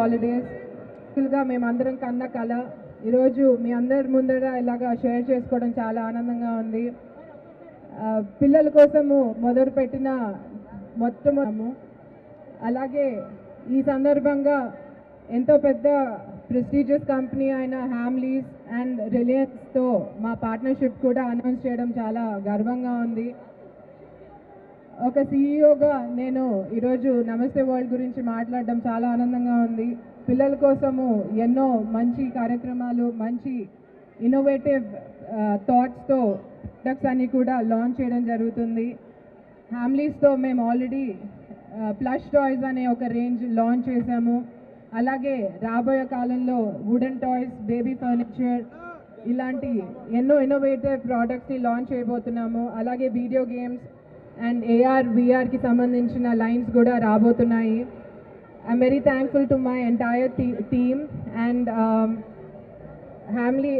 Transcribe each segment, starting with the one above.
Holidays గా మేమందరం కన్న కళ ఈరోజు మీ అందరి ముందర ఇలాగా షేర్ చేసుకోవడం చాలా ఆనందంగా ఉంది. పిల్లల కోసము మొదలుపెట్టిన మొత్తము అలాగే ఈ సందర్భంగా ఎంతో పెద్ద ప్రెస్టీజియస్ కంపెనీ అయిన హ్యామ్లీస్ అండ్ రిలయన్స్తో మా పార్ట్నర్షిప్ కూడా అనౌన్స్ చేయడం చాలా గర్వంగా ఉంది. ఒక సీఈఓగా నేను ఈరోజు నమస్తే వరల్డ్ గురించి మాట్లాడడం చాలా ఆనందంగా ఉంది. పిల్లల కోసము ఎన్నో మంచి కార్యక్రమాలు, మంచి ఇన్నోవేటివ్ థాట్స్తో ప్రొడక్ట్స్ అన్ని కూడా లాంచ్ చేయడం జరుగుతుంది. హ్యామ్లీస్తో మేము ఆల్రెడీ ప్లష్ టాయ్స్ అనే ఒక రేంజ్ లాంచ్ చేశాము. అలాగే రాబోయే కాలంలో వుడెన్ టాయ్స్, బేబీ ఫర్నిచర్ ఇలాంటి ఎన్నో ఇన్నోవేటివ్ ప్రోడక్ట్స్ని లాంచ్ చేయబోతున్నాము. అలాగే వీడియో గేమ్స్ అండ్ AR, VRకి సంబంధించిన లైన్స్ కూడా రాబోతున్నాయి. I'm very thankful to my entire team and Hamley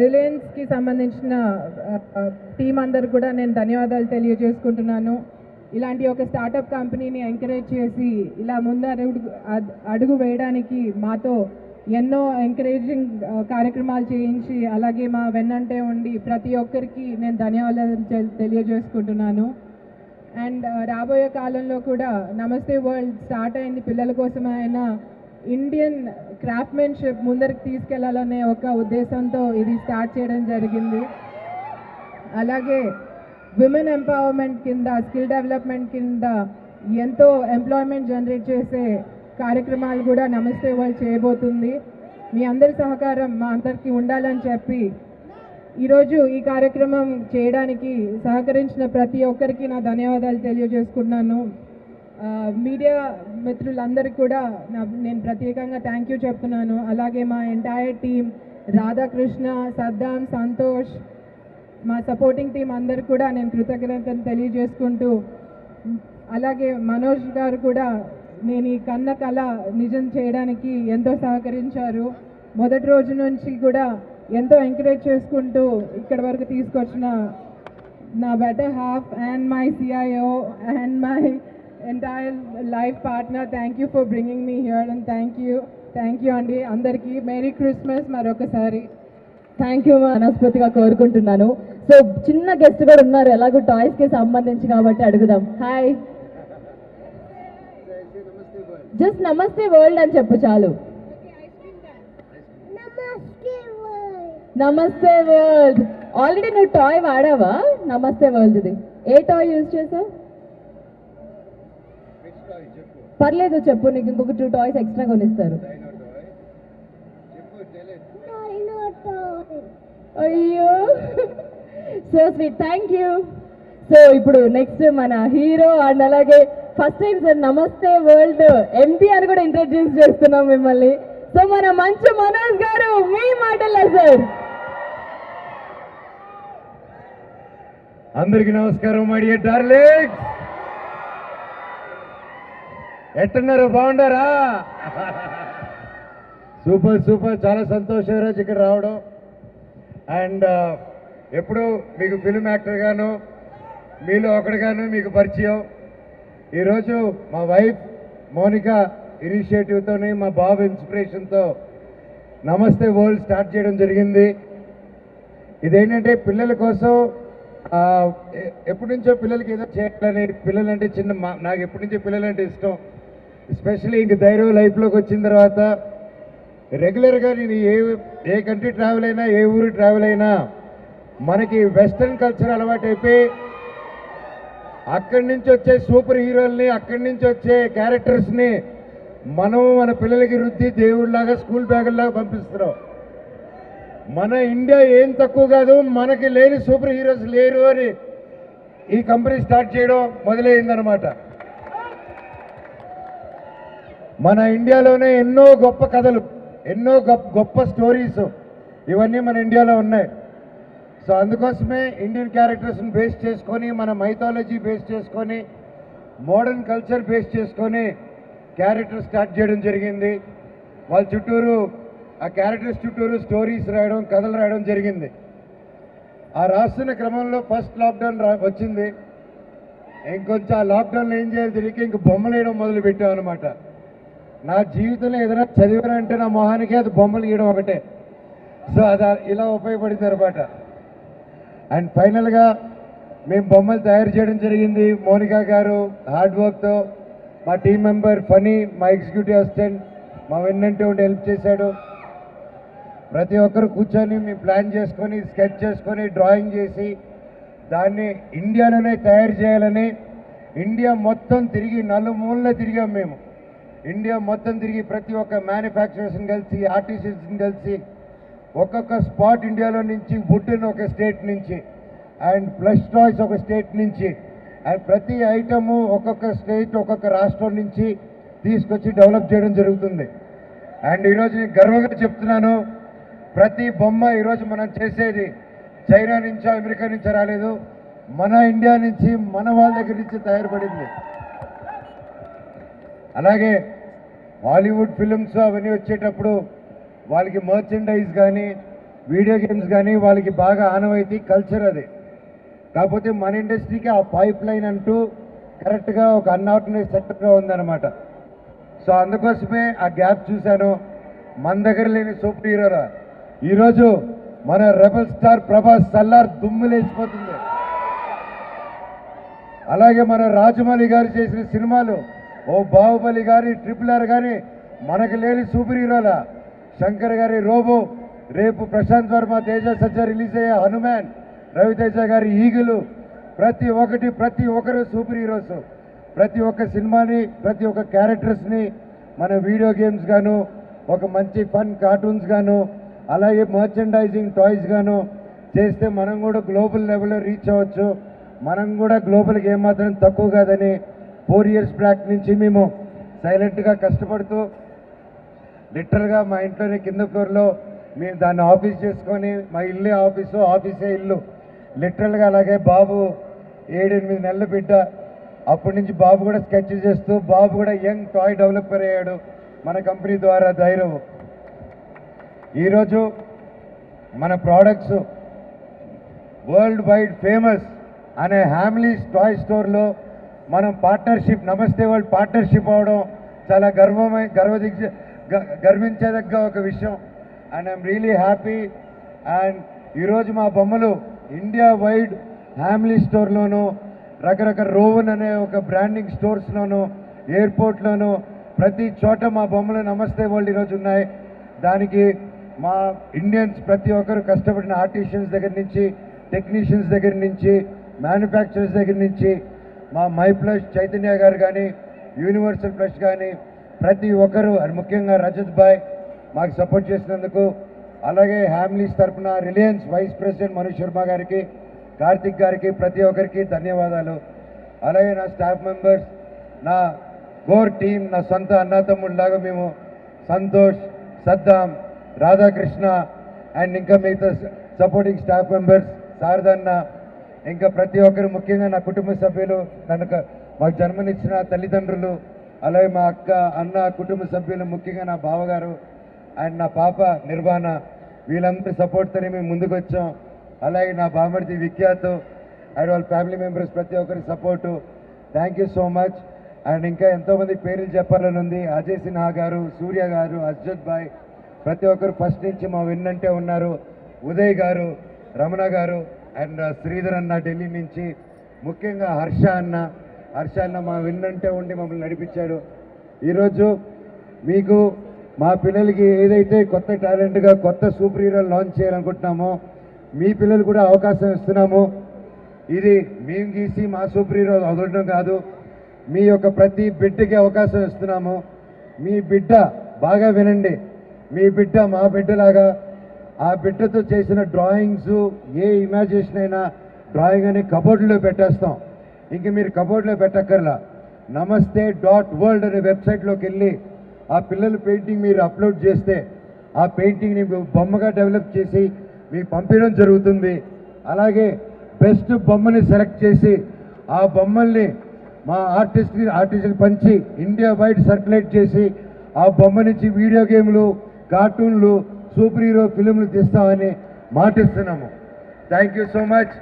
రిలయన్స్కి సంబంధించిన టీం అందరు కూడా నేను ధన్యవాదాలు తెలియజేసుకుంటున్నాను. ఇలాంటి ఒక స్టార్టప్ కంపెనీని ఎంకరేజ్ చేసి ఇలా అడుగు వేయడానికి మాతో ఎన్నో ఎంకరేజింగ్ కార్యక్రమాలు చేయించి అలాగే మా వెన్నంటే ఉండి ప్రతి ఒక్కరికి నేను ధన్యవాదాలు తెలియజేసుకుంటున్నాను. అండ్ రాబోయే కాలంలో కూడా నమస్తే వరల్డ్ స్టార్ట్ అయింది పిల్లల కోసం అయినా ఇండియన్ క్రాఫ్ట్మెన్షిప్ ముందరికి తీసుకెళ్లాలనే ఒక ఉద్దేశంతో ఇది స్టార్ట్ చేయడం జరిగింది. అలాగే విమెన్ ఎంపవర్మెంట్ కింద, స్కిల్ డెవలప్మెంట్ కింద ఎంతో ఎంప్లాయ్మెంట్ జనరేట్ చేసే కార్యక్రమాలు కూడా నమస్తే వరల్డ్ చేయబోతుంది. మీ అందరి సహకారం మా అందరికీ ఉండాలని చెప్పి ఈరోజు ఈ కార్యక్రమం చేయడానికి సహకరించిన ప్రతి ఒక్కరికి నా ధన్యవాదాలు తెలియజేసుకున్నాను. మీడియా మిత్రులందరికీ కూడా నేను ప్రత్యేకంగా థ్యాంక్ యూ చెప్తున్నాను. అలాగే మా ఎంటైర్ టీం రాధాకృష్ణ, సద్దాం, సంతోష్, మా సపోర్టింగ్ టీం అందరు కూడా నేను కృతజ్ఞతలు తెలియజేసుకుంటూ, అలాగే మనోజ్ గారు కూడా నేను ఈ కన్న కళ నిజం చేయడానికి ఎంతో సహకరించారు. మొదటి రోజు నుంచి కూడా ఎంతో ఎంకరేజ్ చేసుకుంటూ ఇక్కడ వరకు తీసుకొచ్చిన నా better half and my CIO and my entire life partner, thank you for bringing me here and thank you అండి అందరికీ. మేరీ క్రిస్మస్ మరొకసారి. థ్యాంక్ యూ మనస్ఫూర్తిగా కోరుకుంటున్నాను. సో చిన్న గెస్ట్ కూడా ఉన్నారు ఎలాగో టాయ్స్కి సంబంధించి కాబట్టి అడుగుదాం. హాయ్, జస్ట్ నమస్తే వరల్డ్ అని చెప్పు చాలు. నమస్తే వరల్డ్. ఆల్రెడీ నువ్వు టాయ్ వాడావా నమస్తే వరల్డ్ది? ఏ టాయ్ యూజ్ చేసావు? పర్లేదు చెప్పు, నీకు ఇంకొక 2 టాయ్స్ ఎక్స్ట్రా కొనిస్తారు. అయ్యో so sweet, thank you. So ఇప్పుడు నెక్స్ట్ మన హీరో అండ్ అలాగే ఫస్ట్ టైం సార్ నమస్తే వరల్డ్ MD అని కూడా ఇంట్రడ్యూస్ చేస్తున్నాం మిమ్మల్ని. సో మన మంచు మనోజ్ గారు మీ మాటల్లో సార్. అందరికి నమస్కారం మై డియర్ డార్లింగ్స్. ఎట్టున్నారు, బాగుండారా? సూపర్ సూపర్, చాలా సంతోషం రోజు ఇక్కడ రావడం. అండ్ ఎప్పుడు మీకు ఫిల్మ్ యాక్టర్ గాను, మీలో ఒకటిగాను మీకు పరిచయం. ఈరోజు మా వైఫ్ మోనిక ఇనిషియేటివ్తో, మా బాబు ఇన్స్పిరేషన్తో నమస్తే వరల్డ్ స్టార్ట్ చేయడం జరిగింది. ఇదేంటంటే పిల్లల కోసం ఎప్పటి నుంచో పిల్లలకి ఏదో చేయాలని, పిల్లలంటే నాకు ఎప్పటి నుంచో పిల్లలంటే ఇష్టం. ఎస్పెషల్లీ ఇంక ధైర్యం లైఫ్లోకి వచ్చిన తర్వాత రెగ్యులర్గా నేను ఏ కంట్రీ ట్రావెల్ అయినా, ఏ ఊరు ట్రావెల్ అయినా మనకి వెస్ట్రన్ కల్చర్ అలవాటు అయిపోయి అక్కడి నుంచి వచ్చే సూపర్ హీరోల్ని, అక్కడి నుంచి వచ్చే క్యారెక్టర్స్ని మనం మన పిల్లలకి రుద్ది దేవుళ్ళలాగా, స్కూల్ బ్యాగుల్లాగా పంపిస్తున్నాం. మన ఇండియా ఏం తక్కువ కాదు, మనకి లేని సూపర్ హీరోస్ లేరు అని ఈ కంపెనీ స్టార్ట్ చేయడం మొదలైందనమాట. మన ఇండియాలోనే ఎన్నో గొప్ప కథలు, ఎన్నో గొప్ప స్టోరీస్ ఇవన్నీ మన ఇండియాలో ఉన్నాయి. సో అందుకోసమే ఇండియన్ క్యారెక్టర్స్ని బేస్ చేసుకొని, మన మైథాలజీ బేస్ చేసుకొని, మోడర్న్ కల్చర్ బేస్ చేసుకొని క్యారెక్టర్ స్టార్ట్ చేయడం జరిగింది. వాళ్ళ చుట్టూరు, ఆ క్యారెక్టర్స్ చుట్టూరు స్టోరీస్ రాయడం, కథలు రాయడం జరిగింది. ఆ రాస్తున్న క్రమంలో ఫస్ట్ లాక్డౌన్ వచ్చింది. ఇంకొంచెం ఆ లాక్డౌన్లో ఏం చేయాలి తెలియక ఇంక బొమ్మలు వేయడం మొదలు పెట్టామన్నమాట. నా జీవితంలో ఏదైనా చదివానంటే నా మొహానికి అది బొమ్మలు గీయడం ఒకటే. సో అది ఇలా ఉపయోగపడింది అనమాట. అండ్ ఫైనల్గా మేము బొమ్మలు తయారు చేయడం జరిగింది. మోనికా గారు హార్డ్ వర్క్తో, మా టీం మెంబర్ ఫనీ, మా ఎగ్జిక్యూటివ్ అసిస్టెంట్ మా వెన్నంటే ఉండి హెల్ప్ చేశాడు. ప్రతి ఒక్కరు కూర్చొని మేము ప్లాన్ చేసుకొని స్కెచ్ చేసుకొని డ్రాయింగ్ చేసి దాన్ని ఇండియాలోనే తయారు చేయాలని ఇండియా మొత్తం తిరిగి నలుమూలనే తిరిగాం మేము. ఇండియా మొత్తం తిరిగి ప్రతి ఒక్క మ్యానుఫ్యాక్చరర్స్ని కలిసి ఆర్టిస్ట్ని కలిసి ఒక్కొక్క స్పాట్ ఇండియాలో నుంచి, వుడ్ని ఒక స్టేట్ నుంచి, అండ్ ప్లస్ టాయ్స్ ఒక స్టేట్ నుంచి, అండ్ ప్రతి ఐటము ఒక్కొక్క స్టేట్ ఒక్కొక్క రాష్ట్రం నుంచి తీసుకొచ్చి డెవలప్ చేయడం జరుగుతుంది. అండ్ ఈరోజు నేను గర్వంగా చెప్తున్నాను, ప్రతి బొమ్మ ఈరోజు మనం చేసేది చైనా నుంచో అమెరికా నుంచో రాలేదు, మన ఇండియా నుంచి, మన వాళ్ళ దగ్గర నుంచి తయారుపడింది. అలాగే హాలీవుడ్ ఫిలిమ్స్ అవన్నీ వచ్చేటప్పుడు వాళ్ళకి మర్చెండైజ్ కానీ వీడియో గేమ్స్ కానీ వాళ్ళకి బాగా ఆనవాయితీ కల్చర్ అది. కాకపోతే మన ఇండస్ట్రీకి ఆ పైప్ లైన్ అంటూ కరెక్ట్గా ఒక అన్ఆర్గనైజ్ సెక్టర్గా ఉందన్నమాట. సో అందుకోసమే ఆ గ్యాప్ చూశాను. మన దగ్గర లేని సూపర్ హీరోరా ఈరోజు మన రెబల్ స్టార్ ప్రభాస్ సల్లార్ దుమ్ములేసిపోతుంది. అలాగే మన రాజమౌళి గారు చేసిన సినిమాలు, ఓ బాహుబలి కానీ RRR కానీ మనకు లేని సూపర్ హీరోలా. శంకర్ గారి రోబో, రేపు ప్రశాంత్ వర్మ తేజ సజ్జ రిలీజ్ అయ్యే హనుమాన్, రవితేజ గారి ఈగలు, ప్రతి ఒక్కరు సూపర్ హీరోస్. ప్రతి ఒక్క సినిమాని, ప్రతి ఒక్క క్యారెక్టర్స్ని మన వీడియో గేమ్స్ గాను, ఒక మంచి ఫన్ కార్టూన్స్ గాను, అలాగే మర్చెండైజింగ్ టాయ్స్ గాను చేస్తే మనం కూడా గ్లోబల్ లెవెల్లో రీచ్ అవ్వచ్చు. మనం కూడా గ్లోబల్కి ఏమాత్రం తక్కువ కాదని 4 years బ్యాక్ నుంచి మేము సైలెంట్గా కష్టపడుతూ లిటరల్గా మా ఇంట్లోనే కింద ఫ్లోర్లో మేము దాన్ని ఆఫీస్ చేసుకొని, మా ఇల్లే ఆఫీసు, ఆఫీసే ఇల్లు లిటరల్గా. అలాగే బాబు 7-8 నెలల బిడ్డ, అప్పటి నుంచి బాబు కూడా స్కెచ్ చేస్తూ, బాబు కూడా యంగ్ టాయ్ డెవలపర్ అయ్యాడు మన కంపెనీ ద్వారా ధైర్యం. ఈరోజు మన ప్రోడక్ట్స్ వరల్డ్ వైడ్ ఫేమస్ అనే హ్యామ్లీస్ టాయ్ స్టోర్లో మనం పార్ట్నర్షిప్, నమస్తే వరల్డ్ పార్ట్నర్షిప్ అవడం చాలా గర్వించేదగ్గ ఒక విషయం. And I'm really happy. And ఈరోజు మా బొమ్మలు ఇండియా వైడ్ హ్యామ్లీ స్టోర్లోను, రకరకాల రోవన్ అనే ఒక బ్రాండింగ్ స్టోర్స్లోను, ఎయిర్పోర్ట్లోను, ప్రతి చోట మా బొమ్మలు నమస్తే వరల్డ్ ఈరోజు ఉన్నాయి. దానికి మా ఇండియన్స్ ప్రతి ఒక్కరు కష్టపడిన ఆర్టిషియన్స్ దగ్గర నుంచి, టెక్నీషియన్స్ దగ్గర నుంచి, మ్యానుఫ్యాక్చరర్స్ దగ్గర నుంచి, మా మై ప్లస్ చైతన్య గారు కానీ, యూనివర్సల్ ప్లస్ కానీ ప్రతి ఒక్కరు, అది ముఖ్యంగా రజత్ భాయ్ మాకు సపోర్ట్ చేసినందుకు, అలాగే హ్యామ్లీస్ తరఫున రిలయన్స్ వైస్ ప్రెసిడెంట్ మనీష్ శర్మ గారికి, కార్తిక్ గారికి, ప్రతి ఒక్కరికి ధన్యవాదాలు. అలాగే నా స్టాఫ్ మెంబర్స్, నా కోర్ టీం, నా సొంత అన్నాతమ్ముళ్ళలాగా మేము సంతోష్, సద్దాం, రాధాకృష్ణ అండ్ ఇంకా మిగతా సపోర్టింగ్ స్టాఫ్ మెంబర్స్, శారదన్న, ఇంకా ప్రతి ఒక్కరు, ముఖ్యంగా నా కుటుంబ సభ్యులు, కనుక మాకు జన్మనిచ్చిన తల్లిదండ్రులు, అలాగే మా అక్క, అన్న కుటుంబ సభ్యులు, ముఖ్యంగా నా బావగారు అండ్ నా పాప నిర్వాణ, వీళ్ళందరి సపోర్ట్తోనే మేము ముందుకు వచ్చాం. అలాగే నా బామర్ది విఖ్యాత్ అండ్ వాళ్ళ ఫ్యామిలీ మెంబర్స్ ప్రతి ఒక్కరి support. Thank you so much. And ఇంకా ఎంతోమంది పేర్లు చెప్పాలని ఉంది. అజయ్ సిన్హా గారు, సూర్య గారు, అజ్జద్ భాయ్, ప్రతి ఒక్కరు ఫస్ట్ నుంచి మా వెన్నంటే ఉన్నారు. ఉదయ్ గారు, రమణ గారు అండ్ శ్రీధర్ అన్న ఢిల్లీ నుంచి, ముఖ్యంగా హర్ష అన్న మా వెన్నంటే ఉండి మమ్మల్ని నడిపించాడు. ఈరోజు మీకు మా పిల్లలకి ఏదైతే కొత్త టాలెంట్గా కొత్త సూపర్ హీరోలు లాంచ్ చేయాలనుకుంటున్నామో, మీ పిల్లలు కూడా అవకాశం ఇస్తున్నాము. ఇది మేము గీసి మా సూపర్ హీరో వదలడం కాదు, మీ యొక్క ప్రతి బిడ్డకి అవకాశం ఇస్తున్నాము. మీ బిడ్డ బాగా వినండి, మీ బిడ్డ మా బిడ్డలాగా, ఆ బిడ్డతో చేసిన డ్రాయింగ్స్, ఏ ఇమాజినేషన్ అయినా డ్రాయింగ్ అని కబోర్డ్లో పెట్టేస్తాం. ఇంక మీరు కబోర్డ్లో పెట్టక్కర్లా, namaste.world అనే వెబ్సైట్లోకి వెళ్ళి ఆ పిల్లల పెయింటింగ్ మీరు అప్లోడ్ చేస్తే ఆ పెయింటింగ్ని బొమ్మగా డెవలప్ చేసి మీకు పంపించడం జరుగుతుంది. అలాగే బెస్ట్ బొమ్మని సెలెక్ట్ చేసి ఆ బొమ్మల్ని మా ఆర్టిస్ట్కి పంచి ఇండియా వైడ్ సర్క్యులేట్ చేసి ఆ బొమ్మ నుంచి వీడియో గేమ్లు, కార్టూన్లు, సూపర్ హీరో ఫిలింలు తీస్తామని మాటిస్తున్నాము. Thank you so much.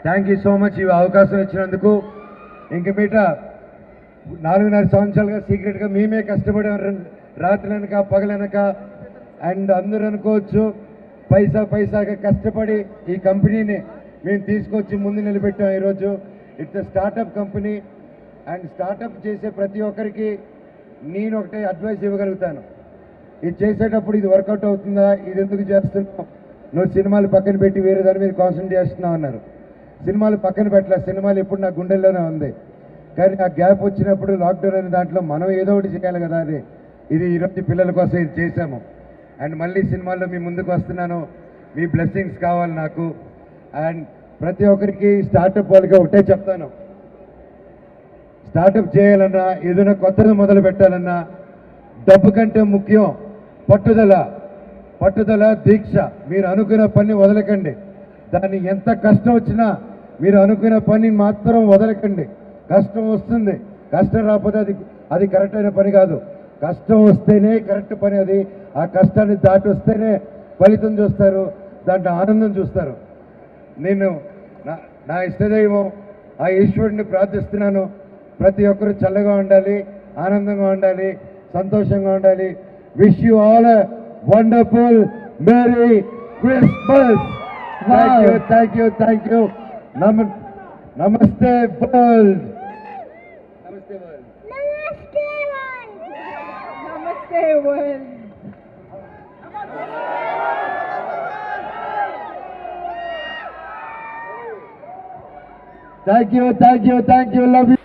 Thank you so much ఈ అవకాశం ఇచ్చినందుకు. ఇంక మీట 4.5 సంవత్సరాలుగా సీక్రెట్గా మేమే కష్టపడాం, రాత్రులనక పగలనక. అండ్ అందరూ అనుకోవచ్చు పైసాగా కష్టపడి ఈ కంపెనీని మేము తీసుకొచ్చి ముందు నిలబెట్టాం. ఈరోజు it's startup company. And startup చేసే ప్రతి ఒక్కరికి నేను ఒకటే అడ్వైస్ ఇవ్వగలుగుతాను. ఇది చేసేటప్పుడు ఇది వర్కౌట్ అవుతుందా, ఇది ఎందుకు చేస్తున్నావు, నువ్వు సినిమాలు పక్కన పెట్టి వేరే దాని మీద కాన్సన్ట్రేట్ చేస్తున్నావు అన్నారు. సినిమాలు పక్కన పెట్టలే, సినిమాలు ఇప్పుడు నా గుండెల్లోనే ఉంది. కానీ ఆ గ్యాప్ వచ్చినప్పుడు లాక్డౌన్ అనే దాంట్లో మనం ఏదో ఒకటి చేయాలి కదా అని ఇది ఈరోజు పిల్లల కోసం ఇది చేశాము. అండ్ మళ్ళీ సినిమాల్లో మీ ముందుకు వస్తున్నాను, మీ బ్లెస్సింగ్స్ కావాలి నాకు. అండ్ ప్రతి ఒక్కరికి స్టార్టప్ వాళ్ళకి ఒకటే చెప్తాను, స్టార్టప్ చేయాలన్నా ఏదైనా కొత్తగా మొదలు పెట్టాలన్నా డబ్బు కంటే ముఖ్యం పట్టుదల దీక్ష. మీరు అనుకున్న పని వదలకండి, దాన్ని ఎంత కష్టం వచ్చినా మీరు అనుకున్న పని మాత్రం వదలకండి. కష్టం వస్తుంది, కష్టం రాకపోతే అది కరెక్ట్ అయిన పని కాదు. కష్టం వస్తేనే కరెక్ట్ పని అది. ఆ కష్టాన్ని దాటి వస్తేనే ఫలితం చూస్తారు, దాంట్లో ఆనందం చూస్తారు. నేను నా ఇష్టదైవం ఆ ఈశ్వరుడిని ప్రార్థిస్తున్నాను, ప్రతి ఒక్కరు చల్లగా ఉండాలి, ఆనందంగా ఉండాలి, సంతోషంగా ఉండాలి. Wish you all a wonderful merry Christmas. Thank you. Namaste world. Namaste world. Thank you. Love you.